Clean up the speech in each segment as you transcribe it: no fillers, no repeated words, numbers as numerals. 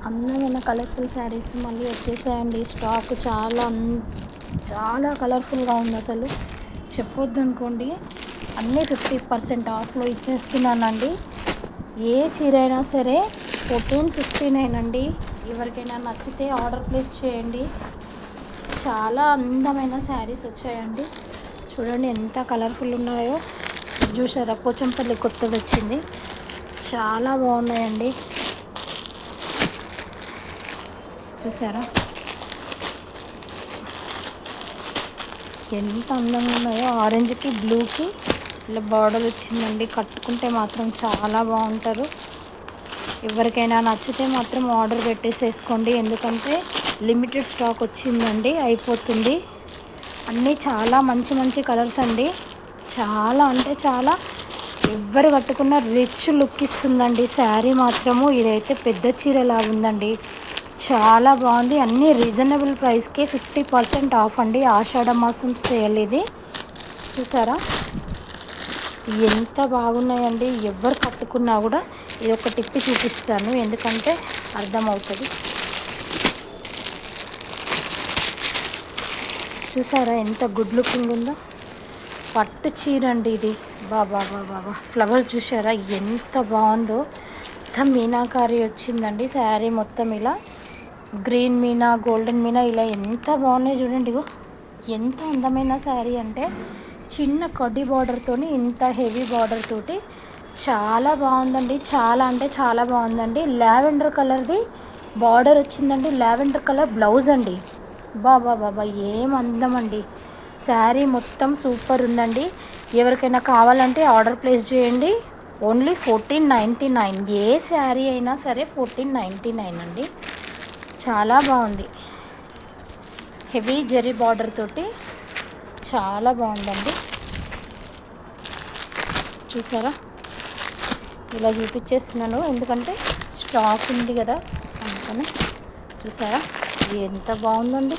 అందమైన కలర్ఫుల్ శారీస్ మళ్ళీ వచ్చేసాయండి. స్టాక్ చాలా కలర్ఫుల్గా ఉంది. అసలు చెప్పొద్దు అనుకోండి. అన్నీ 50% ఆఫ్లో ఇచ్చేస్తున్నానండి. ఏ చీర అయినా సరే 1459 అండి. ఎవరికైనా నచ్చితే ఆర్డర్ ప్లేస్ చేయండి. చాలా అందమైన శారీస్ వచ్చాయండి. చూడండి ఎంత కలర్ఫుల్ ఉన్నాయో. చూసారా, పోచంపల్లి కొత్తది వచ్చింది. చాలా బాగున్నాయండి. చూసారా ఎంత అందంగా ఉన్నాయో. ఆరెంజ్కి బ్లూకి ఇలా బార్డర్ వచ్చిందండి. కట్టుకుంటే మాత్రం చాలా బాగుంటారు. ఎవరికైనా నచ్చితే మాత్రం ఆర్డర్ పెట్టేసేసుకోండి. ఎందుకంటే లిమిటెడ్ స్టాక్ వచ్చిందండి, అయిపోతుంది. అన్నీ చాలా మంచి మంచి కలర్స్ అండి. చాలా అంటే చాలా, ఎవరు కట్టుకున్న రిచ్ లుక్ ఇస్తుందండి శారీ మాత్రము. ఇదైతే పెద్ద చీరలా ఉందండి. చాలా బాగుంది. అన్నీ రీజనబుల్ ప్రైస్కే 50% ఆఫ్ అండి. ఆషాఢ మాసం సేల్ ఇది. చూసారా ఎంత బాగున్నాయండి. ఎవరు కట్టుకున్నా కూడా ఇది ఒక టిప్పి చూపిస్తాను, ఎందుకంటే అర్థమవుతుంది. చూసారా ఎంత గుడ్ లుకింగ్ ఉందో. పట్టు చీర అండి ఇది. బాబా ఫ్లవర్స్ చూసారా ఎంత బాగుందో. మొత్తం మీనాకారి వచ్చిందండి శారీ మొత్తం. ఇలా గ్రీన్ మీనా, గోల్డెన్ మీనా ఇలా ఎంత బాగున్నాయి చూడండి. ఎంత అందమైన శారీ అంటే చిన్న కడ్డీ బార్డర్తోని ఇంత హెవీ బార్డర్ తోటి చాలా బాగుందండి. చాలా అంటే చాలా బాగుందండి. లావెండర్ కలర్ది బార్డర్ వచ్చిందండి. లావెండర్ కలర్ బ్లౌజ్ అండి. బాబా ఏం అందం అండి. శారీ మొత్తం సూపర్ ఉందండి. ఎవరికైనా కావాలంటే ఆర్డర్ ప్లేస్ చేయండి. ఓన్లీ 1499. ఏ శారీ అయినా సరే 1499 అండి. చాలా బాగుంది. హెవీ జరీ బార్డర్ తోటి చాలా బాగుందండి. చూసారా ఇలా చూపించేస్తున్నాను, ఎందుకంటే స్టాక్ ఉంది కదా అందుకని. చూసారా ఎంత బాగుందండి.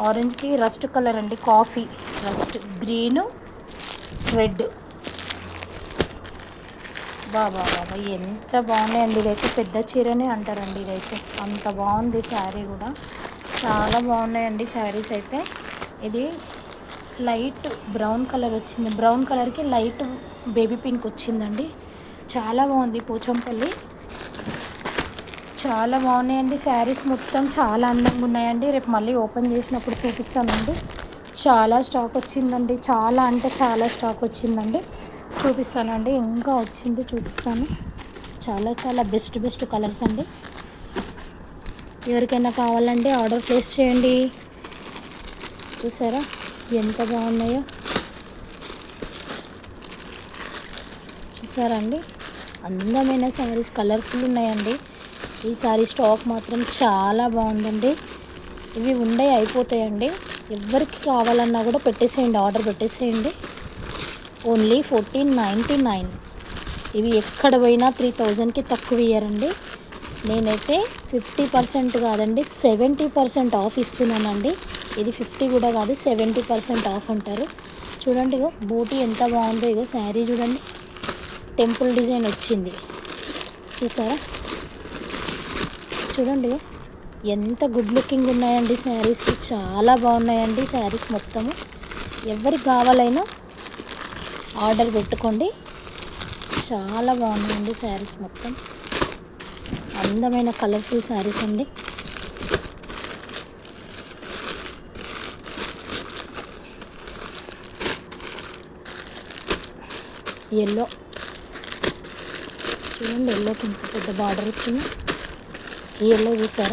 ఆరెంజ్కి రస్ట్ కలర్ అండి. Coffee rust, green, red. బాబా ఎంత బాగున్నాయండి. ఇదైతే పెద్ద చీరనే అంటారండి. ఇదైతే అంత బాగుంది. శారీ కూడా చాలా బాగున్నాయండి శారీస్ అయితే. ఇది లైట్ బ్రౌన్ కలర్ వచ్చింది. బ్రౌన్ కలర్కి లైట్ బేబీ పింక్ వచ్చిందండి. చాలా బాగుంది. పోచంపల్లి చాలా బాగున్నాయండి శారీస్ మొత్తం. చాలా అందంగా ఉన్నాయండి. రేపు మళ్ళీ ఓపెన్ చేసినప్పుడు చూపిస్తానండి. చాలా స్టాక్ వచ్చిందండి. చాలా అంటే చాలా స్టాక్ వచ్చిందండి. చూపిస్తానండి. ఇంకా వచ్చింది చూపిస్తాను. చాలా చాలా బెస్ట్ కలర్స్ అండి. ఎవరికైనా కావాలంటే ఆర్డర్ ప్లేస్ చేయండి. చూసారా ఎంత బాగున్నాయో. చూసారా అండి అందమైన శారీస్ కలర్ఫుల్ ఉన్నాయండి. ఈ శారీ స్టాక్ మాత్రం చాలా బాగుందండి. ఇవి ఉండే అయిపోతాయండి. ఎవరికి కావాలన్నా కూడా పెట్టేసేయండి, ఆర్డర్ పెట్టేసేయండి. ఓన్లీ 1499. ఇవి ఎక్కడ పోయినా 3000కి తక్కువ ఇయ్యారండి. నేనైతే 50% కాదండి 70% ఆఫ్ ఇస్తున్నానండి. ఇది 50 కూడా కాదు, 70% ఆఫ్ అంటారు. చూడండి ఇగో బూటీ ఎంత బాగుందో. ఇగో శారీ చూడండి, టెంపుల్ డిజైన్ వచ్చింది. చూసారా చూడండి ఎంత గుడ్ లుకింగ్ ఉన్నాయండి శారీస్. చాలా బాగున్నాయండి శారీస్ మొత్తము. ఎవరికి కావాలైనా ఆర్డర్ పెట్టుకోండి. చాలా బాగున్నాయండి శారీస్ మొత్తం. అందమైన కలర్ఫుల్ శారీస్ అండి. ఎల్లో చూడండి, ఎల్లోకి ఇంత పెద్ద బార్డర్ వచ్చింది. ఈ ఎల్లో చూసారా.